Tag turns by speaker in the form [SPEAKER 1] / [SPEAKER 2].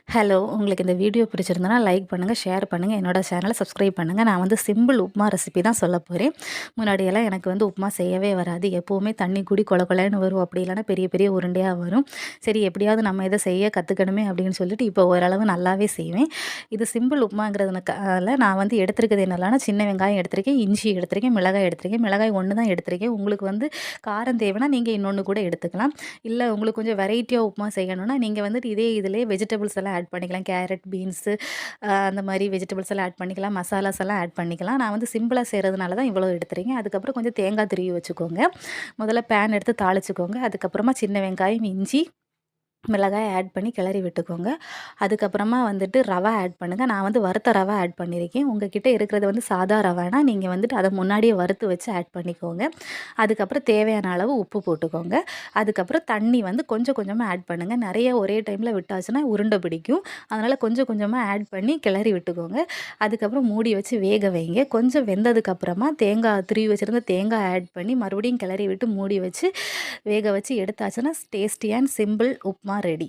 [SPEAKER 1] Hello, உங்களுக்கு இந்த video பிடிச்சிருந்தனா like பண்ணுங்கள், ஷேர் பண்ணுங்கள், என்னோட சேனலை சப்ஸ்கிரைப் பண்ணுங்கள். நான் வந்து சிம்பிள் உப்புமா ரெசிபி தான் சொல்ல போகிறேன். முன்னாடியெல்லாம் எனக்கு வந்து உப்புமா செய்யவே வராது. எப்போவுமே தண்ணி கூடி கொல கொலன்னு வரும். அப்படி இல்லைன்னா பெரிய பெரிய உருண்டையாக வரும். சரி எப்படியாவது நம்ம இதை செய்ய கற்றுக்கணுமே அப்படின்னு சொல்லிட்டு இப்போ ஓரளவு நல்லாவே செய்வேன். இது சிம்பிள் உப்புமாங்கிறதுனால நான் வந்து எடுத்துருக்கிறது என்னெல்லாம்னா சின்ன வெங்காயம் எடுத்திருக்கேன், இஞ்சி எடுத்திருக்கேன், மிளகாய் எடுத்திருக்கேன். மிளகாய் 1 தான் எடுத்திருக்கேன். உங்களுக்கு வந்து காரம் தேவைன்னா நீங்கள் இன்னொன்று கூட எடுத்துக்கலாம். இல்லை உங்களுக்கு கொஞ்சம் வெரைட்டியாக உப்புமா செய்யணும்னா நீங்கள் வந்துட்டு இதே இதிலே வெஜிடபிள்ஸ் எல்லாம் ஆட் பண்ணிக்கலாம். கேரட், பீன்ஸு அந்த மாதிரி வெஜிடபிள்ஸ் எல்லாம் ஆட் பண்ணிக்கலாம். மசாலாஸ் எல்லாம் ஆட் பண்ணிக்கலாம். நான் வந்து சிம்பிளாக செய்கிறதுனால தான் இவ்வளோ எடுத்துருக்கேன். அதுக்கப்புறம் கொஞ்சம் தேங்காய் துருவி வச்சுக்கோங்க. முதல்ல பேன் எடுத்து தாளிச்சுக்கோங்க. அதுக்கப்புறமா சின்ன வெங்காயம், இஞ்சி, மிளகாய் ஆட் பண்ணி கிளறி விட்டுக்கோங்க. அதுக்கப்புறமா வந்துட்டு ரவை ஆட் பண்ணுங்கள். நான் வந்து வறுத்த ரவை ஆட் பண்ணியிருக்கேன். உங்கள் கிட்ட இருக்கிறது வந்து சாதா ரவைனா நீங்கள் வந்துட்டு அதை முன்னாடியே வறுத்து வச்சு ஆட் பண்ணிக்கோங்க. அதுக்கப்புறம் தேவையான அளவு உப்பு போட்டுக்கோங்க. அதுக்கப்புறம் தண்ணி வந்து கொஞ்சம் கொஞ்சமாக ஆட் பண்ணுங்கள். நிறைய ஒரே டைமில் விட்டாச்சுன்னா உருண்டை பிடிக்கும். அதனால் கொஞ்சம் கொஞ்சமாக ஆட் பண்ணி கிளறி விட்டுக்கோங்க. அதுக்கப்புறம் மூடி வச்சு வேக வைங்க. கொஞ்சம் வெந்ததுக்கப்புறமா துருவி வச்சுருந்த தேங்காய் ஆட் பண்ணி மறுபடியும் கிளறி விட்டு மூடி வச்சு வேக வச்சு எடுத்தாச்சுன்னா tasty and simple upma ready.